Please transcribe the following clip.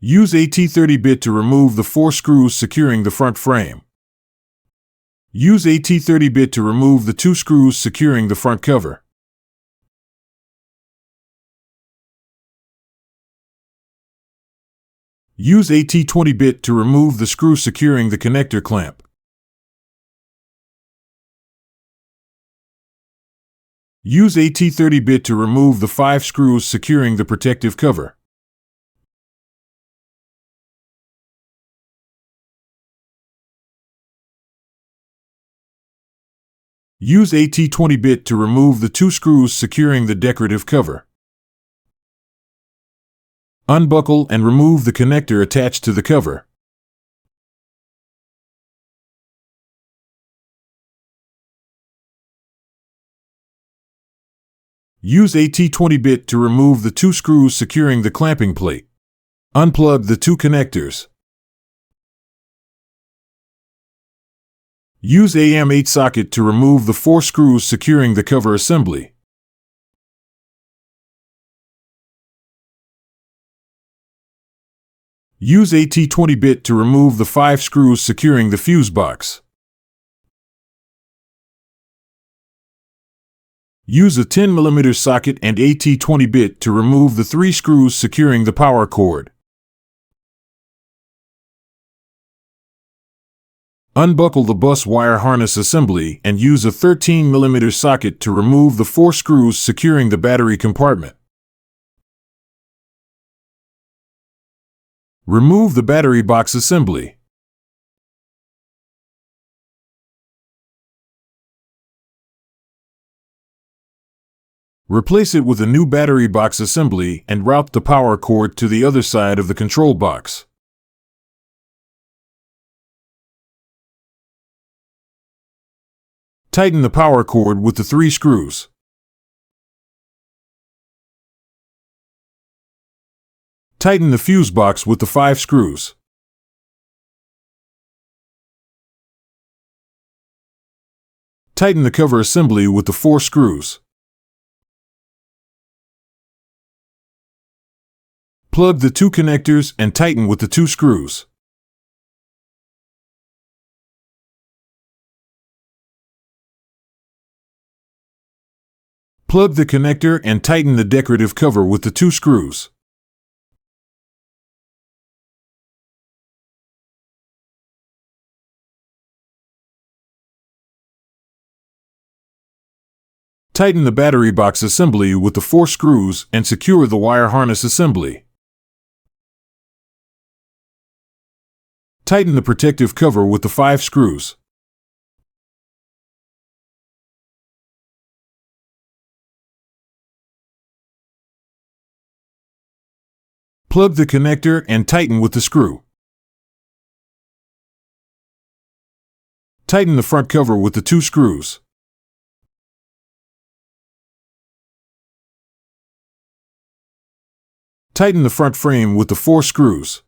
Use a T30 bit to remove the 4 screws securing the front frame. Use a T30 bit to remove the 2 screws securing the front cover. Use a T20 bit to remove the screw securing the connector clamp. Use a T30 bit to remove the 5 screws securing the protective cover. Use a T20 bit to remove the 2 screws securing the decorative cover. Unbuckle and remove the connector attached to the cover. Use a T20 bit to remove the 2 screws securing the clamping plate. Unplug the 2 connectors. Use a M8 socket to remove the 4 screws securing the cover assembly. Use a T20 bit to remove the 5 screws securing the fuse box. Use a 10mm socket and a T20 bit to remove the 3 screws securing the power cord. Unbuckle the bus wire harness assembly and use a 13mm socket to remove the 4 screws securing the battery compartment. Remove the battery box assembly. Replace it with a new battery box assembly and route the power cord to the other side of the control box. Tighten the power cord with the 3 screws. Tighten the fuse box with the 5 screws. Tighten the cover assembly with the 4 screws. Plug the 2 connectors and tighten with the 2 screws. Plug the connector and tighten the decorative cover with the 2 screws. Tighten the battery box assembly with the 4 screws and secure the wire harness assembly. Tighten the protective cover with the 5 screws. Plug the connector and tighten with the screw. Tighten the front cover with the 2 screws. Tighten the front frame with the 4 screws.